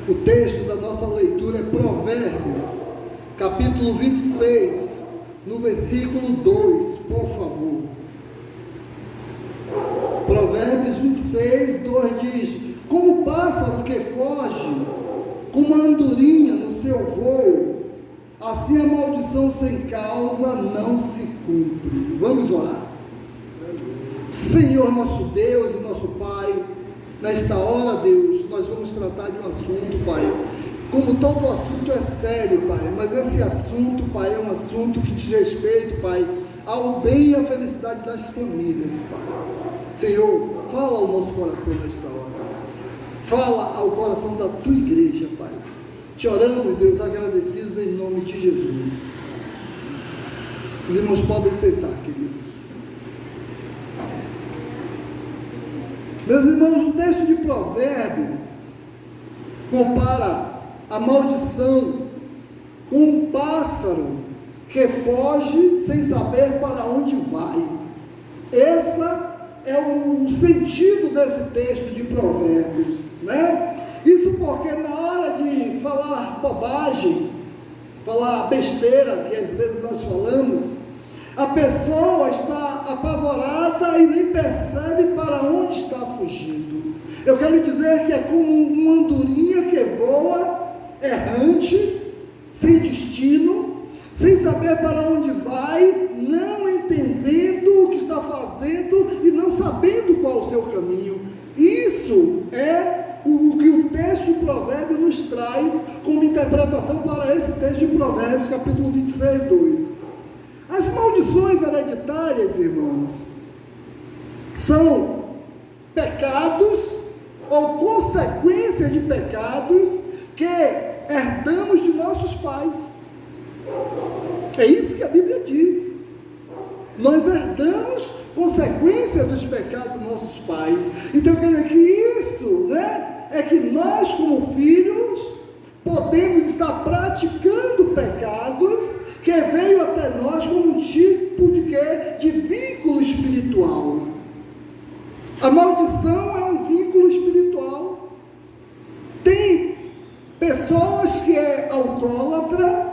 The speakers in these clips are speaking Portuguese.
O texto da nossa leitura é Provérbios, capítulo 26, no versículo 2, por favor. Provérbios 26, 2 diz: como o pássaro que foge com uma andorinha no seu voo, assim a maldição sem causa não se cumpre. Vamos orar. Senhor nosso Deus e nosso Pai, nesta hora, Deus, nós vamos tratar de um assunto, Pai. Como todo assunto é sério, Pai, mas esse assunto, Pai, é um assunto que diz respeito, Pai, ao bem e à felicidade das famílias, Pai. Senhor, fala ao nosso coração nesta hora. Fala ao coração da tua igreja, Pai. Te oramos, Deus, agradecidos em nome de Jesus. Os irmãos podem sentar, queridos. Meus irmãos, o texto de Provérbio compara a maldição com um pássaro que foge sem saber para onde vai. Esse é o sentido desse texto de Provérbios, né? Isso porque na hora de falar bobagem, falar besteira, que às vezes nós falamos, a pessoa está apavorada e nem percebe para onde está fugindo. Eu quero dizer que é como uma andorinha que voa, errante, sem destino, sem saber para onde vai, não entendendo o que está fazendo e não sabendo qual o seu caminho. Isso é o que o texto de Provérbios nos traz como interpretação para esse texto de Provérbios, capítulo 26, 2. As maldições hereditárias, irmãos, são pecados ou consequências de pecados que herdamos de nossos pais. É isso que a Bíblia diz. Nós herdamos consequências dos pecados dos nossos pais. Então quer dizer que isso, né, é que nós como filhos podemos estar praticando pecados que veio até nós como um tipo de quê? De vínculo espiritual. A maldição é um vínculo espiritual. Tem pessoas que é alcoólatra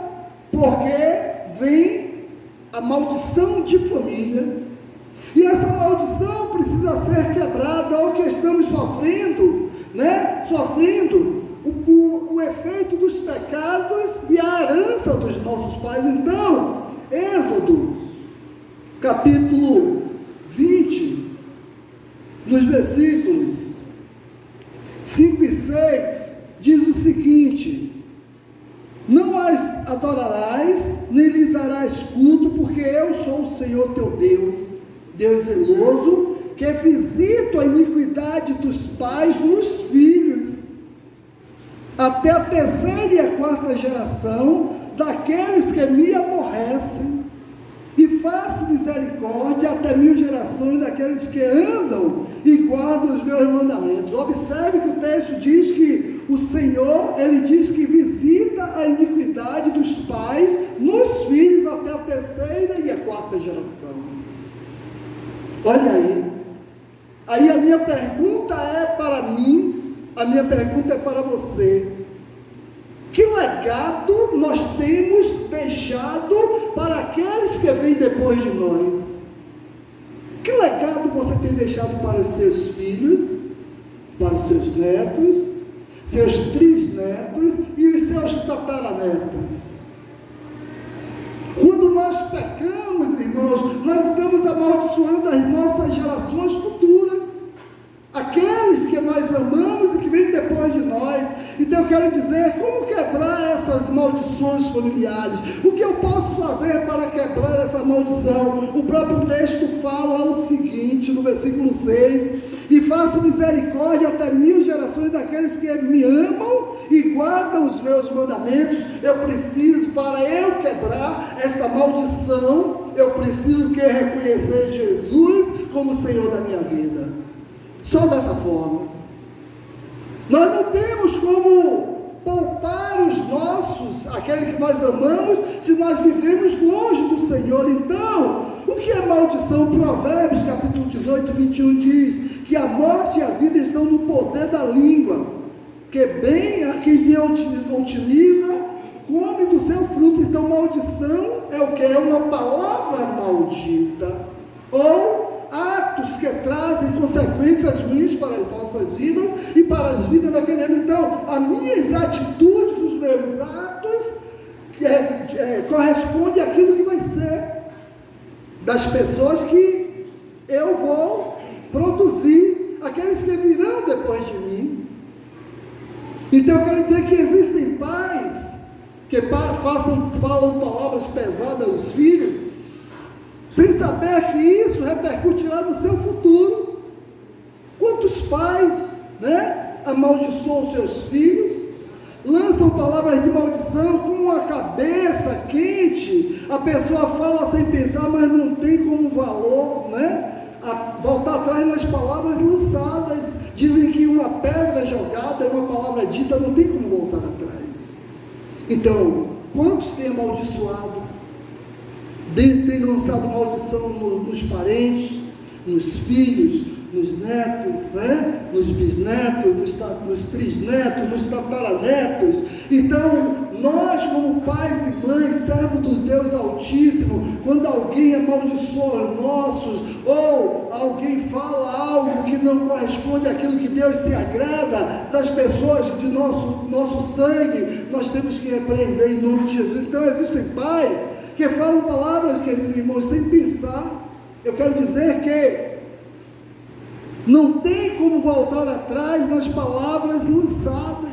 porque vem a maldição de família, e essa maldição precisa ser quebrada, ou que estamos sofrendo, né? Sofrendo o efeito dos pecados e a herança dos nossos pais. Então, Êxodo, capítulo 20, nos versículos 5 e 6, diz o seguinte: não as adorarás, nem lhes darás culto, porque eu sou o Senhor teu Deus, Deus zeloso, que visito a iniquidade dos pais nos filhos, até a terceira e a quarta geração daqueles que me aborrecem, e faço misericórdia até 1000 gerações daqueles que andam e guardam os meus mandamentos. Observe que o texto diz que o Senhor, ele diz que visita a iniquidade dos pais nos filhos até a terceira e a quarta geração. Olha aí. Aí a minha pergunta é para mim, a minha pergunta é para você: que legado nós temos deixado para aqueles que vêm depois de nós? Que legado você tem deixado para os seus filhos, para os seus netos, seus trisnetos e os seus tataranetos? Quando nós pecamos, irmãos, nós estamos amaldiçoando as nossas gerações futuras, aqueles que nós amamos e que vêm depois de nós. Então eu quero dizer, como quebrar essas maldições familiares? O que eu posso fazer para quebrar essa maldição? O próprio texto fala o seguinte, no versículo 6: e faço misericórdia até 1000 gerações daqueles que me amam e guardam os meus mandamentos. Eu preciso, para eu quebrar essa maldição, eu preciso reconhecer Jesus como Senhor da minha vida. Só dessa forma. Nós não temos como poupar os nossos, aquele que nós amamos, se nós vivemos longe do Senhor. Então, o que é maldição? Provérbios capítulo 18, 21 diz que a morte e a vida estão no poder da língua, que bem a quem a utiliza, come do seu fruto. Então maldição é o que? É uma palavra maldita, ou atos que trazem consequências ruins para as nossas vidas e para as vidas daquele ano. Então, as minhas atitudes, os meus atos, corresponde àquilo que vai ser das pessoas que eu vou produzir, aqueles que virão depois de mim. Então eu quero dizer que existem pais que falam palavras pesadas aos filhos, sem saber que isso repercutirá no seu futuro. Quantos pais, amaldiçoam seus filhos, lançam palavras de maldição com a cabeça quente, a pessoa fala sem pensar, mas não tem como valor, voltar atrás nas palavras lançadas. Dizem que uma pedra jogada, uma palavra dita, não tem como voltar atrás. Então, quantos têm amaldiçoado, têm lançado maldição nos parentes, nos filhos, nos netos, nos bisnetos, nos trisnetos, nos tataranetos? Então, nós como pais e mães, servos do Deus Altíssimo, quando alguém amaldiçoa os nossos, ou alguém fala algo que não corresponde àquilo que Deus se agrada, das pessoas de nosso sangue, nós temos que repreender em nome de Jesus. Então, existem pais que falam palavras, queridos irmãos, sem pensar. Eu quero dizer que não tem como voltar atrás nas palavras lançadas.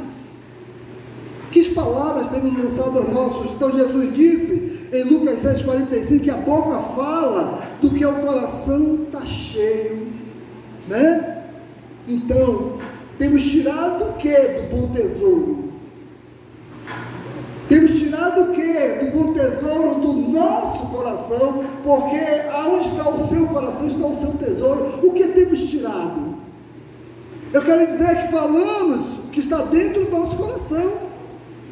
Que palavras temos lançado aos nossos? Então Jesus disse em Lucas 6,45 que a boca fala do que o coração está cheio, Então, temos tirado o que do bom tesouro? Temos tirado o que do bom tesouro do nosso coração? Porque aonde está o seu coração, está o seu tesouro. O que temos tirado? Eu quero dizer que falamos o que está dentro do nosso coração.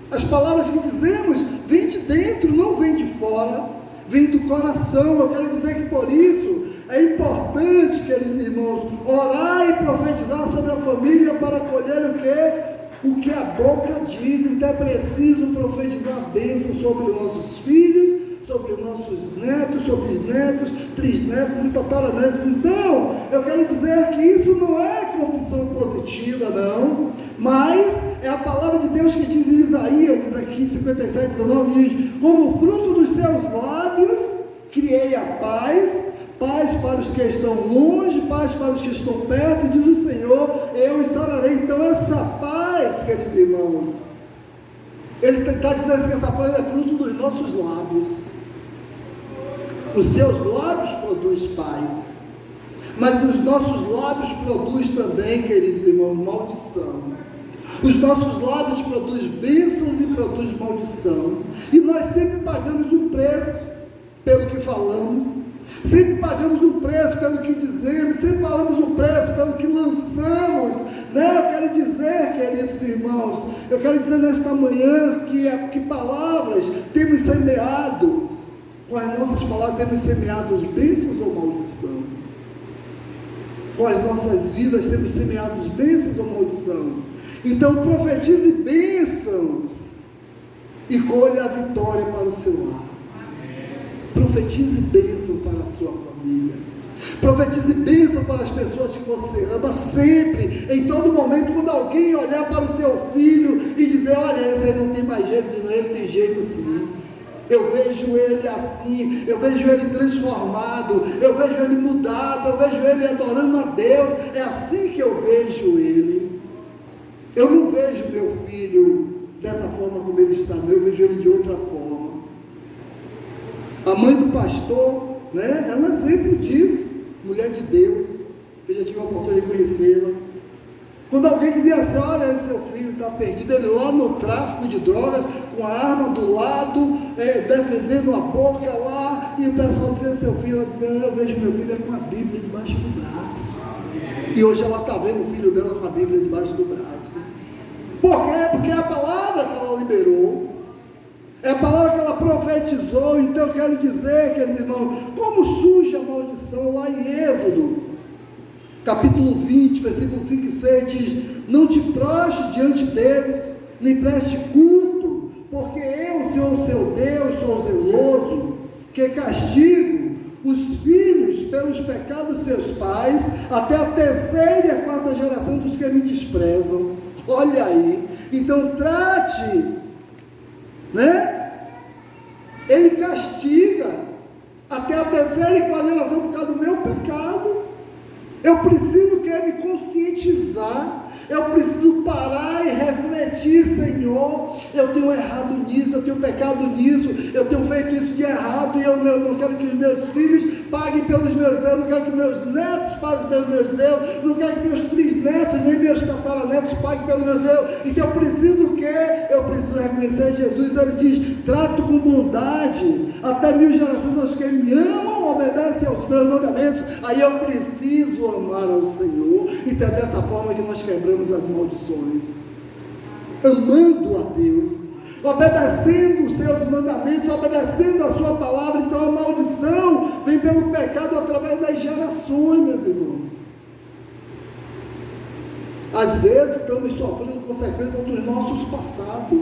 As palavras que dizemos vêm de dentro, não vêm de fora, vêm do coração. Eu quero dizer que por isso é importante, queridos irmãos, orar e profetizar sobre a família para colher o que? O que a boca diz. Então é preciso profetizar bênção sobre os nossos filhos, sobre os nossos netos, sobre os netos, trisnetos e tataranetos. Então, eu quero dizer que isso não é confissão positiva, não, mas é a palavra de Deus que diz em Isaías, diz aqui 57:19, diz: como fruto dos seus lábios criei a paz, paz para os que estão longe, paz para os que estão perto, diz o Senhor, eu os sararei. Então essa paz, queridos irmãos, ele está dizendo que essa paz é fruto dos nossos lábios. Os seus lábios produzem paz, mas os nossos lábios produzem também, queridos irmãos, maldição. Os nossos lábios produzem bênçãos e produzem maldição, e nós sempre pagamos um preço pelo que falamos, sempre pagamos um preço pelo que dizemos, sempre pagamos um preço pelo que lançamos, Eu quero dizer, queridos irmãos, eu quero dizer nesta manhã que palavras temos semeado. Com as nossas palavras temos semeado bênçãos ou maldição? Com as nossas vidas temos semeado bênçãos ou maldição? Então profetize bênçãos e colhe a vitória para o seu lar. Profetize bênção para a sua família. Profetize bênção para as pessoas que você ama sempre, em todo momento. Quando alguém olhar para o seu filho e dizer: olha, esse aí não tem mais jeito, ele tem jeito sim. Eu vejo ele assim, eu vejo ele transformado, eu vejo ele mudado, eu vejo ele adorando a Deus. É assim que eu vejo ele. Eu não vejo meu filho dessa forma como ele está, eu vejo ele de outra forma. A mãe do pastor, é um exemplo disso, mulher de Deus. Eu já tive a oportunidade de conhecê-la. Quando alguém dizia assim: olha, esse seu filho está perdido, ele lá no tráfico de drogas, com a arma do lado, defendendo a boca lá, e o pessoal dizia: seu filho, eu vejo meu filho com a Bíblia debaixo do braço. E hoje ela está vendo o filho dela com a Bíblia debaixo do braço. Por quê? Porque é a palavra que ela liberou, é a palavra que ela profetizou. Então eu quero dizer, queridos irmãos, como surge a maldição lá em Êxodo capítulo 20, versículo 5 e 6 diz: não te prostre diante deles, nem preste culto, porque eu, Senhor, seu Deus, sou zeloso, que castigo os filhos pelos pecados de seus pais, até a terceira e a quarta geração dos que me desprezam. Olha aí, então trate, né? Ele castiga até a terceira e quarta geração por causa do meu pecado. Eu preciso me conscientizar, eu preciso parar e refletir: Senhor, eu tenho errado nisso, eu tenho pecado nisso, eu tenho feito isso de errado, e eu não quero que os meus filhos paguem pelos meus erros, não quero que meus netos paguem pelos meus erros, não quero que meus trisnetos, nem meus tataranetos paguem pelos meus erros. Então eu preciso o quê? Eu preciso reconhecer Jesus. Ele diz: trato com bondade até 1000 gerações aos que me amam, obedecem aos meus mandamentos. Aí eu preciso amar ao Senhor. Então é dessa forma que nós quebramos as maldições, amando a Deus, obedecendo os seus mandamentos, obedecendo a sua palavra. Então a maldição vem pelo pecado através das gerações, meus irmãos. Às vezes estamos sofrendo consequências dos nossos passados,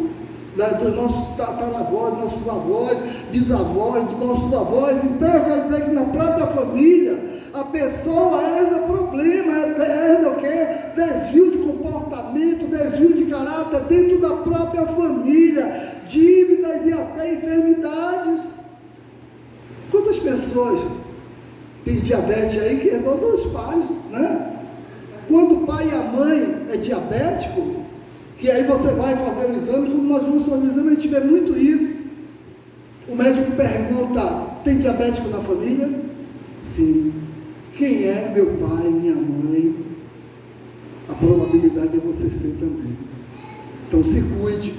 dos nossos tataravós, dos nossos avós, bisavós, dos nossos avós. Então eu quero dizer que na própria família a pessoa herda problema, herda o quê? Desvio de comportamento, desvio de caráter dentro da própria família, dívidas e até enfermidades. Quantas pessoas têm diabetes aí que herdou dos pais, né? Quando o pai e a mãe é diabético, que aí você vai fazer um exame, como nós vamos fazer exame, a gente vê muito isso. O médico pergunta: tem diabético na família? Sim. Quem é meu pai, minha mãe? A probabilidade é você ser também. Então se cuide.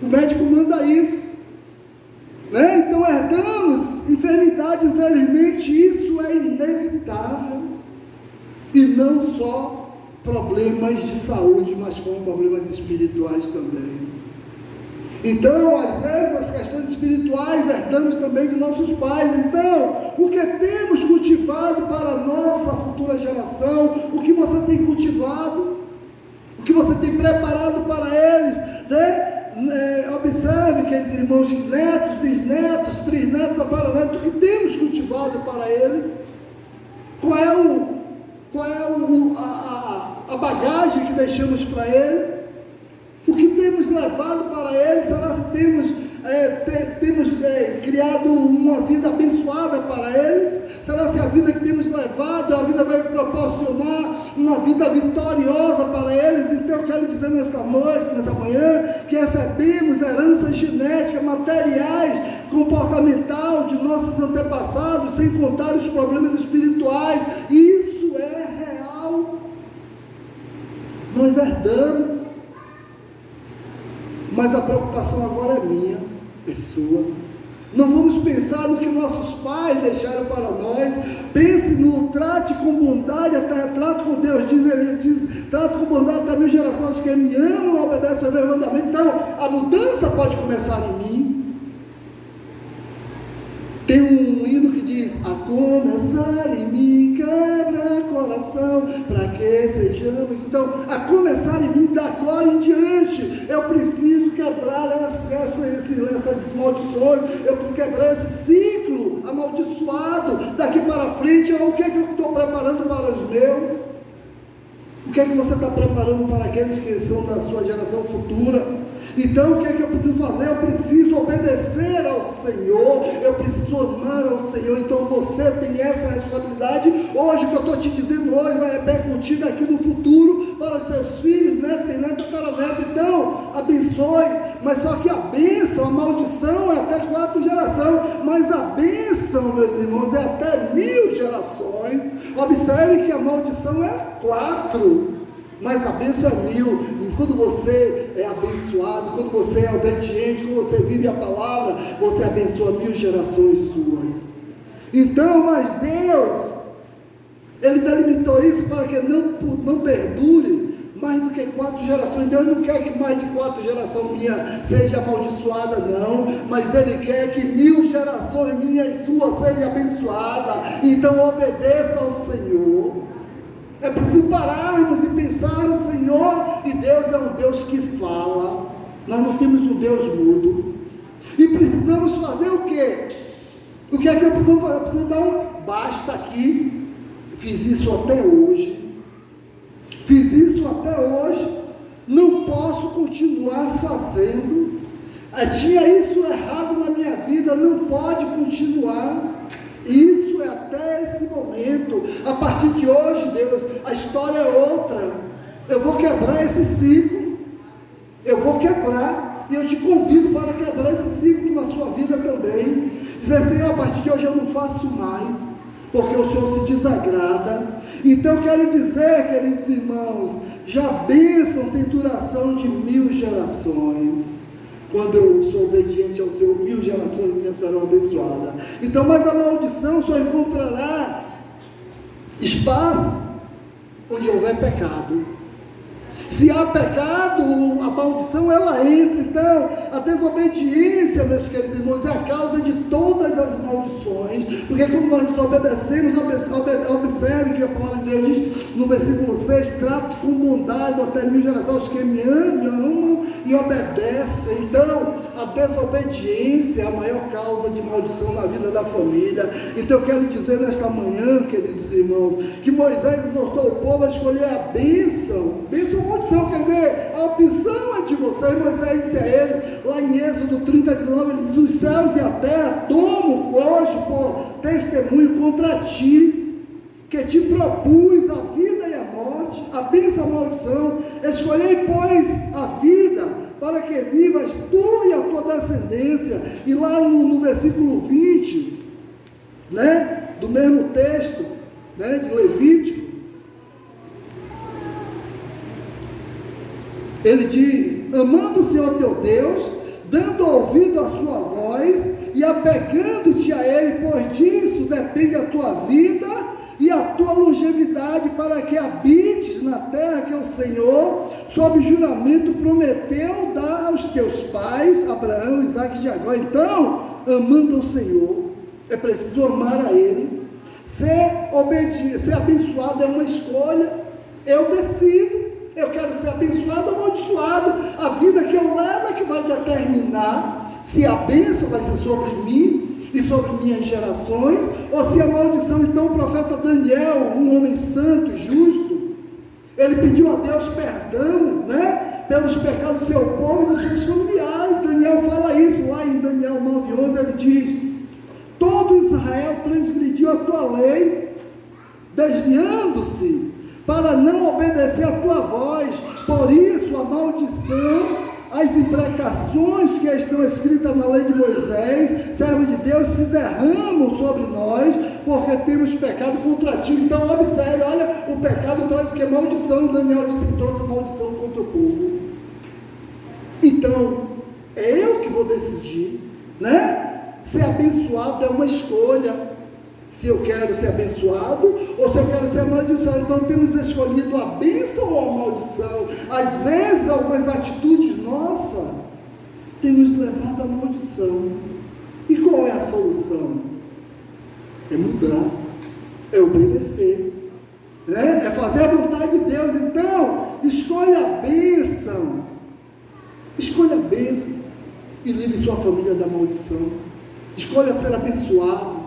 O médico manda isso, né? Então herdamos enfermidade, infelizmente isso é inevitável. E não só problemas de saúde, mas como problemas espirituais também. Então, às vezes, as questões espirituais herdamos também de nossos pais. Então, o que temos cultivado para a nossa futura geração? O que você tem cultivado? O que você tem preparado para eles? Né? Observe, queridos irmãos, netos, bisnetos, trisnetos, tataranetos, o que temos cultivado para eles? Qual é a bagagem que deixamos para eles? O que temos levado para eles? Será que temos criado uma vida abençoada para eles? Será que a vida que temos levado, a vida vai proporcionar uma vida vitoriosa para eles? Então eu quero dizer nessa manhã, que recebemos heranças genéticas, materiais, comportamental de nossos antepassados, sem contar os problemas espirituais. Isso é real. Nós herdamos. Mas a preocupação agora é minha, é sua. Não vamos pensar no que nossos pais deixaram para nós. Pense no trate com bondade, trato com Deus, ele diz, trato com bondade até 1000 gerações que me amam, obedecem ao meu mandamento. Então, a mudança pode começar em mim. Tem um hino que diz: a começar em mim, quebra coração, para que sejamos. Então, a começar em mim, da agora em diante, eu preciso quebrar essas maldições, eu preciso quebrar esse ciclo amaldiçoado. Daqui para frente, o que é que eu estou preparando para os meus? O que é que você está preparando para aqueles que são da sua geração futura? Então, o que é que eu preciso fazer? Eu preciso obedecer ao Senhor, eu preciso amar ao Senhor. Então, você tem essa responsabilidade. Hoje, o que eu estou te dizendo hoje vai repercutir daqui no futuro para os seus filhos, netos, tataranetos. Então, abençoe. Mas só que a bênção, a maldição é até 4 gerações, mas a bênção, meus irmãos, é até 1000 gerações. Observe que a maldição é 4, mas a bênção é 1000. E quando você é abençoado, quando você é obediente, quando você vive a palavra, você abençoa 1000 gerações suas. Então, mas Deus, Ele delimitou isso para que não perdure mais do que 4 gerações. Deus não quer que mais de 4 gerações minhas seja amaldiçoada, não, mas Ele quer que 1000 gerações minhas e suas sejam abençoadas. Então obedeça ao Senhor. É preciso pararmos e pensarmos, Senhor, e Deus é um Deus que fala, nós não temos um Deus mudo, e precisamos fazer o quê? O que é que eu preciso fazer? Eu preciso dar um basta aqui, fiz isso até hoje, não posso continuar fazendo, tinha isso errado na minha vida, não pode continuar, isso é até esse momento, a partir de hoje, Deus, a história é outra, eu vou quebrar esse ciclo, e eu te convido para quebrar esse ciclo na sua vida também, dizer, Senhor, a partir de hoje eu não faço mais, porque o Senhor se desagrada. Então eu quero dizer, queridos irmãos, já a bênção tem duração de 1000 gerações, quando eu sou obediente ao Senhor, 1000 gerações minhas serão abençoadas. Então, mas a maldição só encontrará espaço onde houver pecado. Se há pecado, a maldição ela entra. Então, a desobediência, meus queridos irmãos, é a causa de todas as maldições, porque quando nós desobedecemos, observe que a palavra de Deus diz no versículo 6, trato com bondade até 1000 gerações os que me amam e obedecem. Então, a desobediência é a maior causa de maldição na vida da família. Então eu quero dizer nesta manhã, queridos irmãos, que Moisés exortou o povo a escolher a bênção ou maldição, quer dizer, a opção é de você. E Moisés disse a ele, lá em Êxodo 30, 19, ele diz, os céus e a terra tomo hoje por testemunho contra ti, que te propus a vida e a morte, a bênção e a maldição. Escolhei, pois, a vida, para que vivas tu e a tua descendência. E lá no versículo 20, né, do mesmo texto, né, de Levítico, ele diz, amando o Senhor teu Deus, dando ouvido à sua voz, e apegando-te a Ele, pois disso depende a tua vida e a tua longevidade, para que habites na terra que o Senhor, sob juramento, prometeu dar aos teus pais, Abraão, Isaque e Jacó. Então, amando ao Senhor, é preciso amar a Ele. Ser abençoado é uma escolha. Eu decido, eu quero ser abençoado ou amaldiçoado. A vida que eu levo é que vai determinar se a bênção vai ser sobre mim e sobre minhas gerações, ou se a maldição. Então o profeta Daniel, um homem santo e justo, ele pediu a Deus perdão, né, pelos pecados do seu povo e dos seus familiares. Daniel fala isso lá em Daniel 9:11, ele diz, todo Israel transgrediu a tua lei, desviando-se para não obedecer a tua voz, por isso a maldição, as imprecações que estão escritas na lei de Moisés, servo de Deus, se derramam sobre nós, porque temos pecado contra ti. Então observe, olha, o pecado traz o que? Maldição. Daniel disse que trouxe maldição contra o povo. Então, é eu que vou decidir, né? Ser abençoado é uma escolha. Se eu quero ser abençoado ou se eu quero ser amaldiçoado. Então temos escolhido a bênção ou a maldição. Às vezes algumas atitudes nossas têm nos levado à maldição. E qual é a solução? É mudar, é obedecer, né? É fazer a vontade de Deus. Então escolha a bênção e livre sua família da maldição. Escolha ser abençoado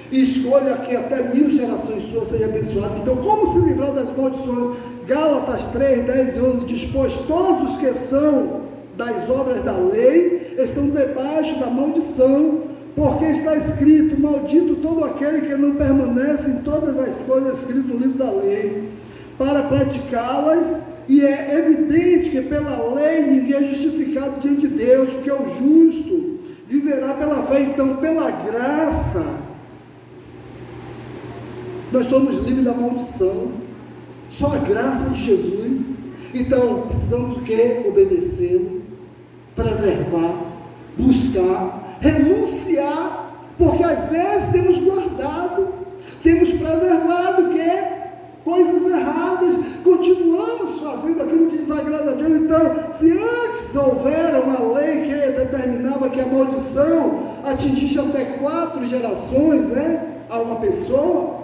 e escolha que até 1000 gerações suas sejam abençoadas. Então, como se livrar das maldições? Gálatas 3, 10 e 11 diz, pois todos os que são das obras da lei estão debaixo da maldição, porque está escrito, maldito todo aquele que não permanece em todas as coisas escritas no livro da lei, para praticá-las. E é evidente que pela lei ninguém é justificado diante de Deus, porque o justo viverá pela fé. Então, pela graça, nós somos livres da maldição, só a graça de Jesus. Então precisamos o quê? Obedecer, preservar, buscar, renunciar, porque às vezes temos guardado, temos preservado o quê? Coisas erradas, continuamos fazendo aquilo que desagrada a Deus. Então, se antes houvera uma lei que determinava que a maldição atingisse até 4 gerações, a uma pessoa,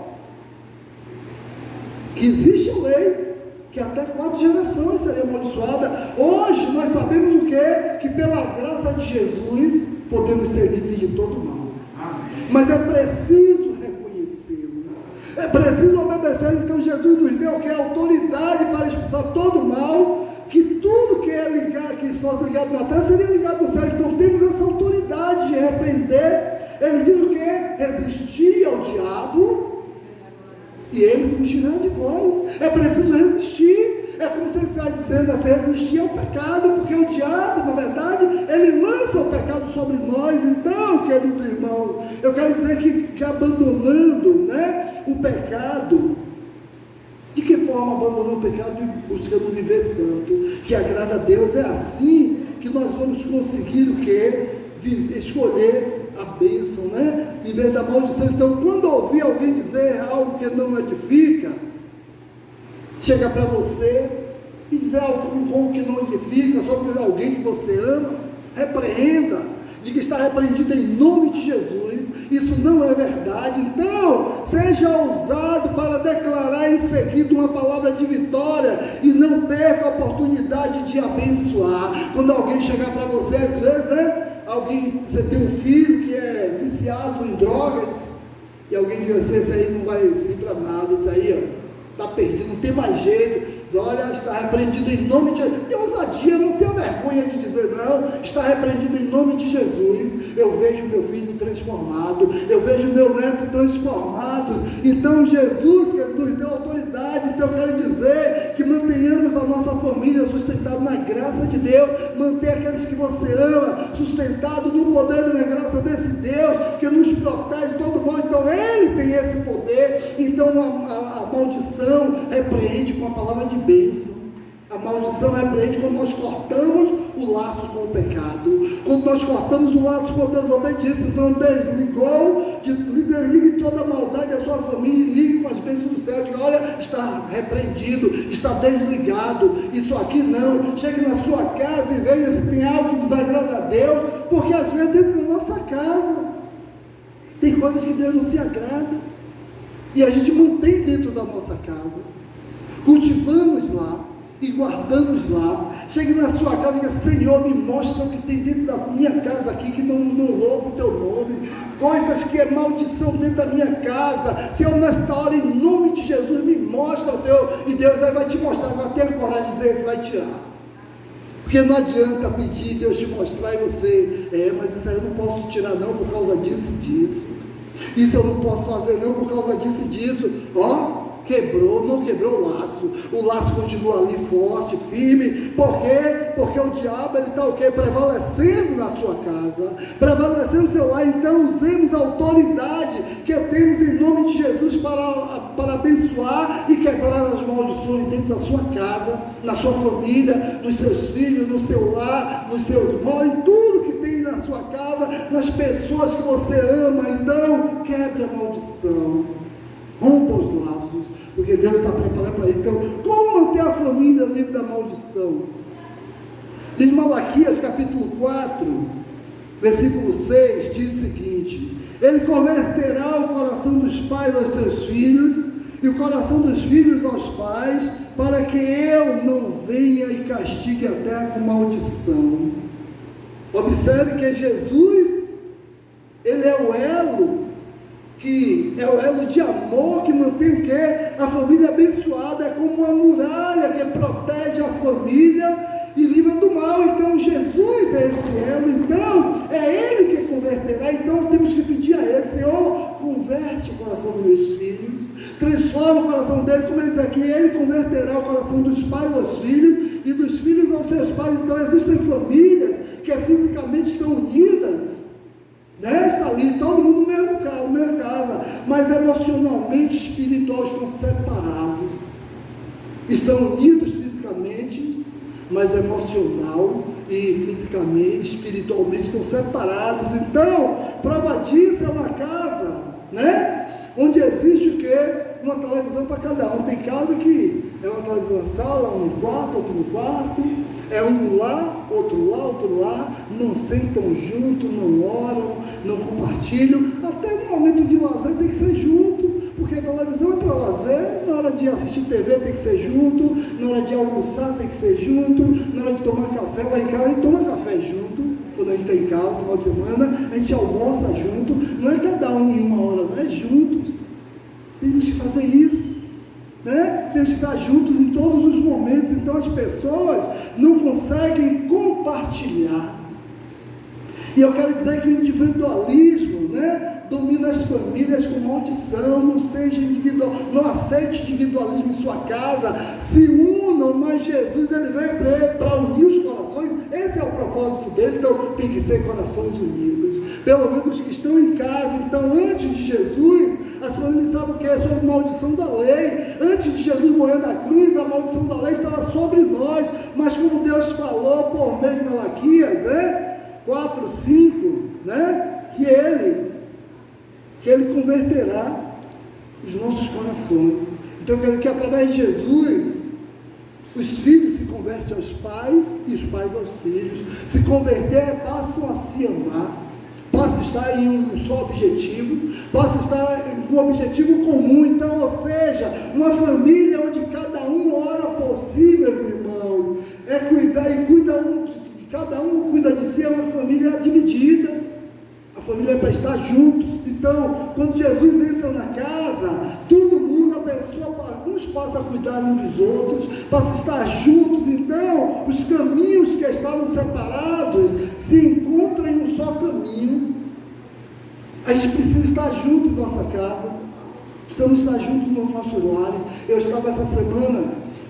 que existe a lei, que até 4 gerações seria amaldiçoada. Hoje nós sabemos o quê? Que pela graça de Jesus podemos ser livres de todo mal. Amém. Mas é preciso reconhecê-lo, é preciso obedecer. Então Jesus nos deu o que? Autoridade para expulsar todo o mal, que tudo que é ligado, que fosse ligado na terra, seria ligado no céu. Então temos essa autoridade de repreender. Ele diz o que? Resistir ao diabo e ele fugirá de vós. É preciso resistir. É como se ele estivesse dizendo, é se resistir ao pecado, porque o diabo, na verdade, ele lança o pecado sobre nós. Então, querido irmão, eu quero dizer que abandonando, né, o pecado, de que forma abandonar o pecado? Buscando viver santo, que agrada a Deus. É assim que nós vamos conseguir o que? Escolher a bênção, né? Em vez da maldição. Então, quando ouvir alguém dizer algo que não edifica, chega para você e dizer algo que não edifica sobre alguém que você ama, repreenda, diga que está repreendido em nome de Jesus. Isso não é verdade. Então, seja ousado para declarar em seguida uma palavra de vitória e não perca a oportunidade de abençoar. Quando alguém chegar para você, às vezes, né? Você tem um filho que é viciado em drogas, e alguém diz assim: isso aí não vai servir para nada, isso aí está perdido, não tem mais jeito. Diz: olha, está repreendido em nome de Jesus. Tem ousadia, não tenha vergonha de dizer não, está repreendido em nome de Jesus. Eu vejo meu filho transformado, eu vejo meu neto transformado. Então Jesus, que nos deu autoridade, então eu quero dizer que mantenhamos a nossa família sustentada na graça de Deus, manter aqueles que você ama sustentado no poder e na graça desse Deus, que nos protege de todo mal. Então Ele tem esse poder. Então a maldição repreende com a palavra de bênção. A maldição repreende quando nós cortamos o laço com o pecado, quando nós cortamos o laço com a desobediência. Então desligue toda a maldade da sua família e ligue com as bênçãos do céu. Diga: olha, está repreendido, está desligado, isso aqui não. Chegue na sua casa e veja se tem algo que desagrada a Deus, porque às vezes dentro da nossa casa tem coisas que Deus não se agrada, e a gente mantém dentro da nossa casa, cultivamos lá e guardamos lá. Chegue na sua casa e diga: Senhor, me mostra o que tem dentro da minha casa aqui, que não louva o teu nome, coisas que é maldição dentro da minha casa. Senhor, nesta hora, em nome de Jesus, me mostra, Senhor. E Deus aí vai te mostrar, vai ter a coragem de dizer que vai tirar, porque não adianta pedir Deus te mostrar e você: mas isso aí eu não posso tirar não, por causa disso e disso, isso eu não posso fazer não, por causa disso e disso. Quebrou, não quebrou o laço continua ali forte, firme. Por quê? Porque o diabo, ele está o quê? Prevalecendo na sua casa, prevalecendo no seu lar. Então usemos a autoridade que temos em nome de Jesus para abençoar e quebrar as maldições dentro da sua casa, na sua família, nos seus filhos, no seu lar, nos seus irmãos, em tudo que tem na sua casa, nas pessoas que você ama. Então quebre a maldição, rompa os laços, porque Deus está preparado para isso. Então, como manter a família livre da maldição? Em Malaquias capítulo 4, versículo 6, diz o seguinte: Ele converterá o coração dos pais aos seus filhos, e o coração dos filhos aos pais, para que eu não venha e castigue a terra com maldição. Observe que Jesus, Ele é o elo, que é o elo de amor que mantém o quê? A família abençoada. É como uma muralha que protege a família e livra do mal. Então Jesus é esse elo. Então é Ele que converterá. Então temos que pedir a Ele: Senhor, converte o coração dos meus filhos, transforma o coração deles. Como Ele diz aqui, Ele converterá o coração dos pais aos filhos e dos filhos aos seus pais. Então existem famílias que fisicamente estão unidas, está ali, todo mundo no mesmo casa, mas emocionalmente, espiritual, estão separados. Estão unidos fisicamente, mas emocional e fisicamente, espiritualmente estão separados. Então, prova disso é uma casa, onde existe o quê? Uma televisão para cada um. Tem casa que é uma televisão na sala, um no quarto, outro no quarto, é um lá, outro lá, não sentam junto, não oram, não compartilham. Até no momento de lazer tem que ser junto, porque a televisão é para lazer, na hora de assistir TV tem que ser junto, na hora de almoçar tem que ser junto, na hora de tomar café, lá em casa a gente toma café junto, quando a gente está em casa, no final de semana, a gente almoça junto, não é cada um em uma hora, não é juntos, temos que fazer isso, né? Temos que estar juntos em todos os momentos. Então as pessoas não conseguem compartilhar, e eu quero dizer que o individualismo, né, domina as famílias com maldição. Não seja individual, não aceite individualismo em sua casa, se unam, mas Jesus ele veio para unir os corações, esse é o propósito dele. Então tem que ser corações unidos, pelo menos que estão em casa. Então antes de Jesus, as famílias estavam que é sobre a maldição da lei. Antes de Jesus morrer na cruz, a maldição da lei estava sobre nós, mas como Deus falou por meio de Malaquias, 4, 5, né, que Ele converterá os nossos corações. Então quer dizer que através de Jesus, os filhos se convertem aos pais e os pais aos filhos. Se converter, passam a se amar, passam a estar em um só objetivo, passam a estar em um objetivo comum. Então, ou seja, uma família onde cada um ora por si, meus irmãos, é cuidar e cuida cada um cuida de si, é uma família dividida. A família é para estar juntos. Então, quando Jesus entra na casa, tudo muda, a pessoa, uns passam a cuidar uns dos outros, passam a estar juntos. Então, os caminhos que estavam separados se encontram em um só caminho. A gente precisa estar junto em nossa casa, precisamos estar juntos nos nossos lares. Eu estava essa semana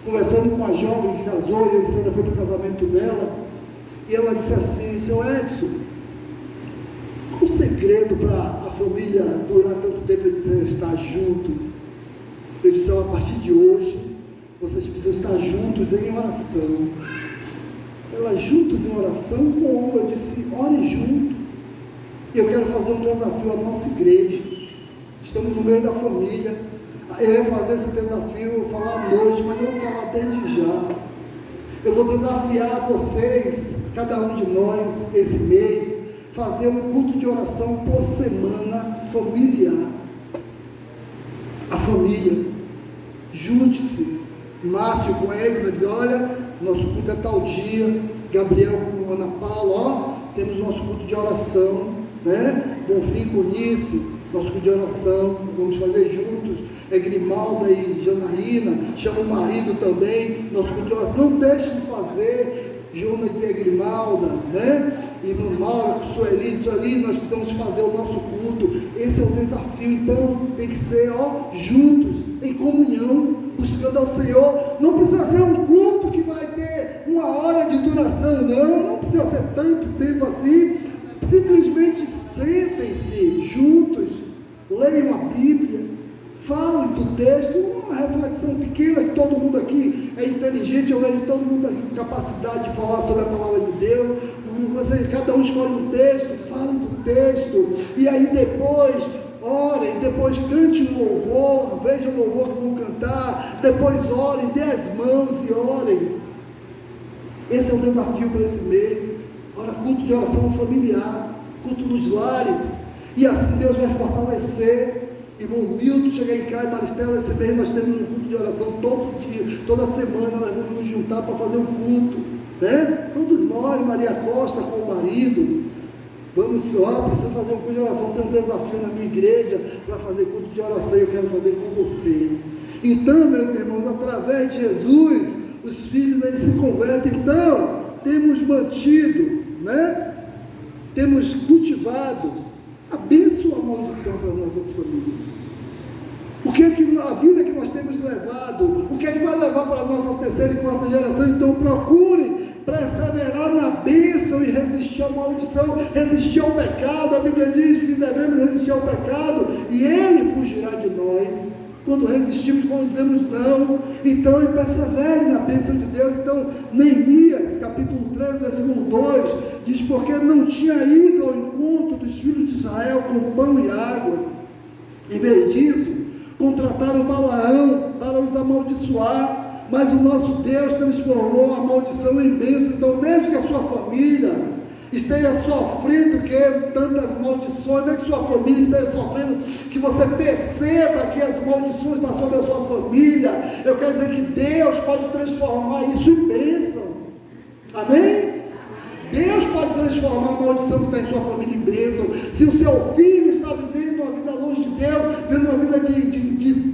conversando com uma jovem que casou, e eu e Sandra fui para o casamento dela, e ela disse assim: seu Edson, qual o segredo para a família durar tanto tempo? Eu disse: estar juntos. Eu disse: a partir de hoje, vocês precisam estar juntos em oração. Ela: juntos em oração como? Eu disse: orem junto. E eu quero fazer um desafio à nossa igreja. Estamos no meio da família. Eu ia fazer esse desafio, falar à noite, mas eu vou falar desde já. Eu vou desafiar vocês, cada um de nós, esse mês, fazer um culto de oração por semana familiar. A família, junte-se. Márcio com ele vai dizer: olha, nosso culto é tal dia. Gabriel com Ana Paula, temos nosso culto de oração, né? Bonfim com Nice, nosso culto de oração, vamos fazer juntos. Grimalda e Janaína, chama o marido também, nosso culto de oração. Não deixe de fazer, Jonas e Grimalda, né? Irmão Mauro, Sueli, nós precisamos fazer o nosso culto. Esse é o desafio. Então tem que ser juntos, em comunhão, buscando ao Senhor. Não precisa ser um culto que vai ter 1 hora de duração, não precisa ser tanto tempo assim. Simplesmente sentem-se juntos, leiam a Bíblia, falem do texto, uma reflexão pequena, que todo mundo aqui é inteligente. Eu vejo todo mundo aqui com capacidade de falar sobre a palavra de Deus. Vocês, cada um escolhe um texto, falem do texto, e aí depois orem, depois cante um louvor, vejam o louvor que vão cantar, depois orem, dê as mãos e orem. Esse é o desafio para esse mês. Ora, culto de oração familiar, culto nos lares, e assim Deus vai fortalecer. Irmão Milton, cheguei em casa, Maristela, esse mês nós temos um culto de oração todo dia, toda semana nós vamos nos juntar para fazer um culto, né? Todos nós, Maria Costa com o marido, vamos, preciso fazer um culto de oração. Tem um desafio na minha igreja para fazer culto de oração, e eu quero fazer com você. Então, meus irmãos, através de Jesus, os filhos eles se convertem. Então, temos mantido, né? Temos cultivado a bênção ou a maldição para as nossas famílias. O que é que a vida que nós temos levado, o que é que vai levar para a nossa terceira e quarta geração? Então procure perseverar na bênção e resistir à maldição, resistir ao pecado. A Bíblia diz que devemos resistir ao pecado e ele fugirá de nós. Quando resistimos, quando dizemos não, então ele persevere na bênção de Deus. Então Neemias, capítulo 13, versículo 2, diz: porque não tinha ido ao encontro dos filhos de Israel com pão e água. Em vez disso, contrataram Balaão para os amaldiçoar, mas o nosso Deus transformou a maldição em bênção. Então, mesmo que a sua família esteja sofrendo tantas maldições, mesmo que sua família esteja sofrendo, que você perceba que as maldições estão sobre a sua família, família. Eu quero dizer que Deus pode transformar isso em bênção. Amém? Deus pode transformar a maldição que está em sua família em bênção. Se o seu filho está vivendo uma vida longe de Deus, vivendo uma vida de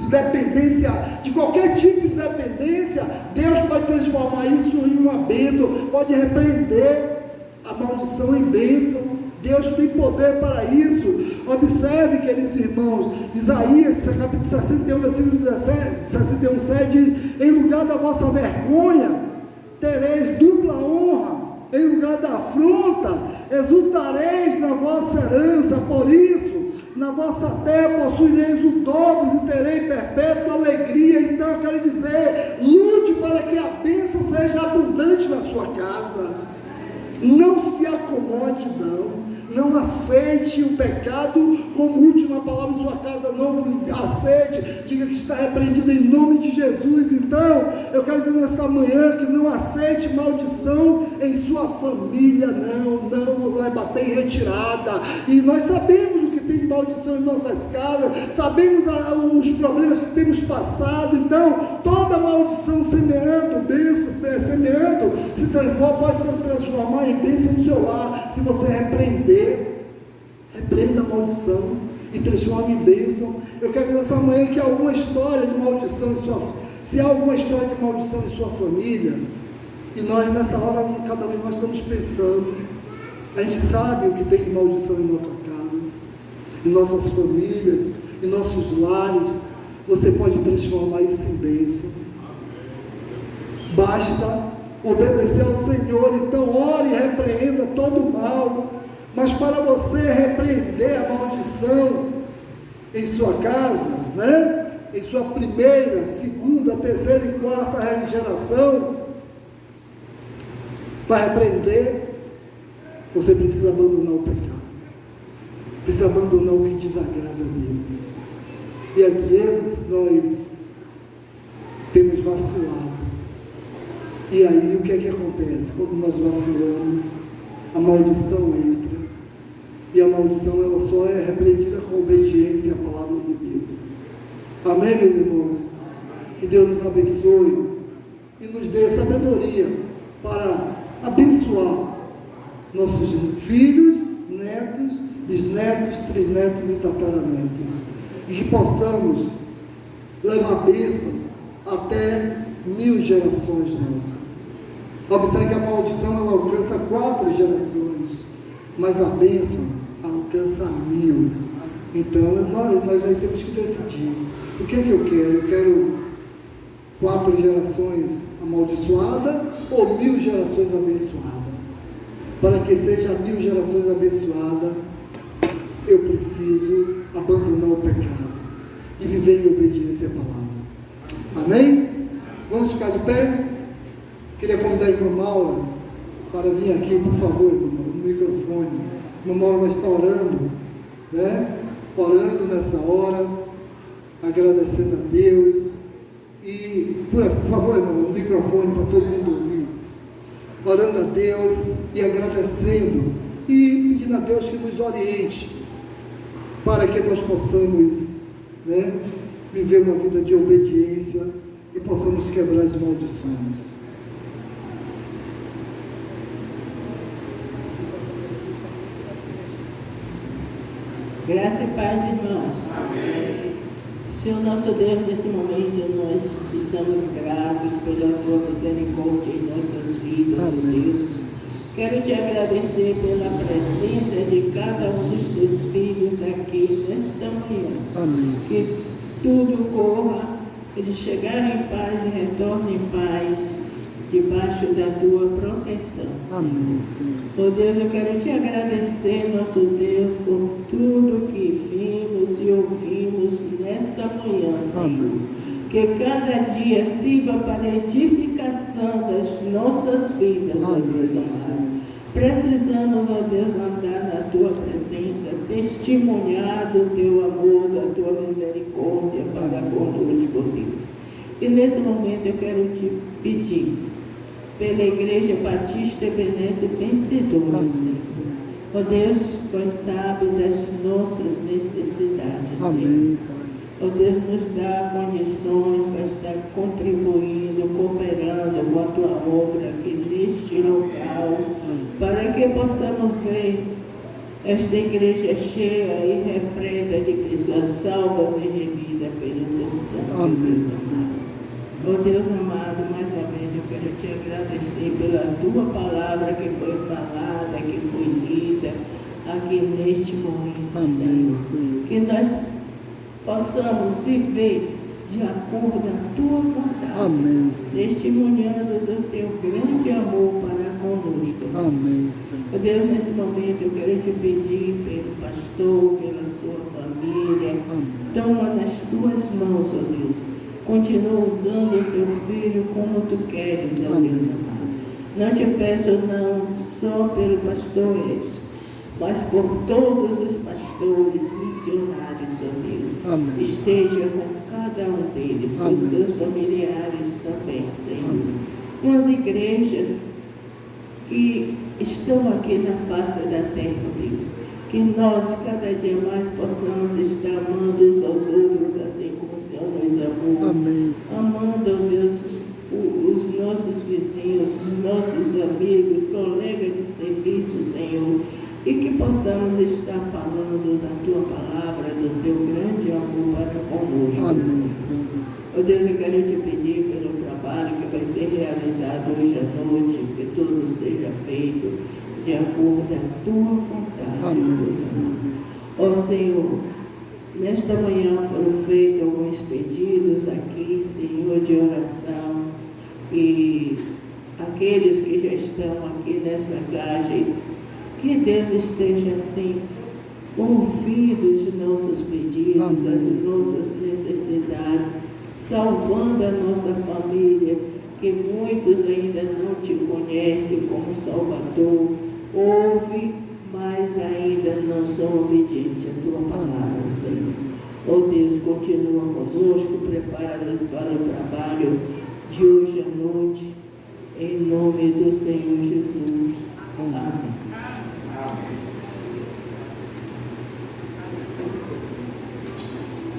dependência, de qualquer tipo de dependência, Deus pode transformar isso em uma bênção, pode repreender a maldição em bênção. Deus tem poder para isso. Observe, queridos irmãos, Isaías, capítulo 61, versículo 61, 7, diz: em lugar da vossa vergonha, tereis dupla honra, em lugar da afronta, exultareis na vossa herança. Por isso, na vossa terra possuireis o dobro e terei perpétua alegria. Então eu quero dizer, lute para que a bênção seja abundante na sua casa. Não se acomode, não aceite o pecado como última palavra em sua casa, não aceite, diga que está repreendido em nome de Jesus. Então, eu quero dizer nessa manhã que não aceite maldição em sua família, não vai bater em retirada. E nós sabemos o que tem de maldição em nossas casas, sabemos os problemas que temos passado. Então, toda maldição semeando, pode se transformar em bênção no seu lar, se você repreenda a maldição e transforme em bênção. Eu quero dizer nessa manhã que há alguma história de maldição se há alguma história de maldição em sua família, e nós nessa hora, cada um de nós estamos pensando, a gente sabe o que tem de maldição em nossa casa, em nossas famílias, em nossos lares. Você pode transformar isso em bênção, basta obedecer ao Senhor. Então ore e repreenda todo o mal. Mas para você repreender a maldição em sua casa, em sua primeira, segunda, terceira e quarta geração, para repreender, você precisa abandonar o pecado, precisa abandonar o que desagrada a Deus. E às vezes nós temos vacilado. E aí o que é que acontece? Quando nós vacilamos, a maldição entra. E a maldição ela só é repreendida com obediência à palavra de Deus. Amém, meus irmãos? Que Deus nos abençoe e nos dê sabedoria para abençoar nossos filhos, netos, bisnetos, trisnetos e tataranetos. E que possamos levar a bênção até 1000 gerações nossas. Observe que a maldição ela alcança 4 gerações, mas a bênção alcança 1000. Então nós aí temos que decidir o que é que eu quero. Eu quero 4 gerações amaldiçoadas ou 1000 gerações abençoadas? Para que seja 1000 gerações abençoadas, eu preciso abandonar o pecado e viver em obediência à palavra. Amém? Vamos ficar de pé? Queria convidar a irmã Maura para vir aqui, por favor, no microfone. A irmã Maura vai estar orando, orando nessa hora, agradecendo a Deus. E, por favor, irmão, no microfone para todo mundo ouvir. Orando a Deus e agradecendo e pedindo a Deus que nos oriente para que nós possamos viver uma vida de obediência e possamos quebrar as maldições. Graça e paz, irmãos. Amém. Senhor nosso Deus, nesse momento nós estamos gratos pela tua misericórdia em nossas vidas. Amém. Deus. Quero te agradecer pela presença de cada um dos teus filhos aqui nesta manhã. Amém. Que tudo corra, eles chegarem em paz e retornem em paz, debaixo da tua proteção. Amém, Senhor. Oh Deus, eu quero te agradecer, nosso Deus, por tudo que vimos e ouvimos nesta manhã. Amém. Que cada dia sirva para a edificação das nossas vidas. Amém. Precisamos, ó Deus, andar na tua presença, testemunhar do teu amor, da tua misericórdia para conosco, Deus. E nesse momento eu quero te pedir pela Igreja Batista Ebenezer Vencedora. Ó Deus, pois sabe das nossas necessidades. Amém. Ó Deus, nos dá condições contribuindo, cooperando com a tua obra aqui neste local, para que possamos ver esta igreja cheia e repleta de pessoas salvas e remidas pelo teu sangue. Amém. Oh Deus amado, mais uma vez eu quero te agradecer pela tua palavra que foi falada, que foi lida aqui neste momento, Amém, Senhor. Que nós possamos viver de acordo com a tua vontade. Amém, Senhor. Testemunhando do teu grande amor para conosco. Amém, Senhor. Oh Deus, nesse momento eu quero te pedir pelo pastor, pela sua família. Amém. Toma nas tuas mãos, ó Deus. Continua usando o teu filho como tu queres, ó Amém, Deus. Senhor. Não te peço não só pelo pastor Edson, mas por todos os pastores, missionários, ó Deus. Amém. Esteja com cada um deles, com Amém. seus familiares também, Senhor. Amém. Com as igrejas que estão aqui na face da terra, Deus. Que nós, cada dia mais, possamos estar amando uns aos outros, assim como o Senhor nos amou. Amém, Senhor. Amando, ó Deus, os nossos vizinhos, os nossos amigos, colegas de serviço, Senhor. E que possamos estar falando da tua palavra, do teu grande amor para conosco. Amém, Senhor. Ó Deus, eu quero te pedir pelo trabalho que vai ser realizado hoje à noite, que tudo seja feito de acordo com a tua vontade. Amém, Senhor. Ó Senhor, nesta manhã foram feitos alguns pedidos aqui, Senhor, de oração, e aqueles que já estão aqui nessa caixa, que Deus esteja assim, ouvindo os nossos pedidos, Amém, as nossas necessidades, salvando a nossa família, que muitos ainda não te conhecem como Salvador, ouve, mas ainda não são obedientes à tua palavra, Senhor. Oh Deus, continua conosco, prepara-nos para o trabalho de hoje à noite, em nome do Senhor Jesus. Amém.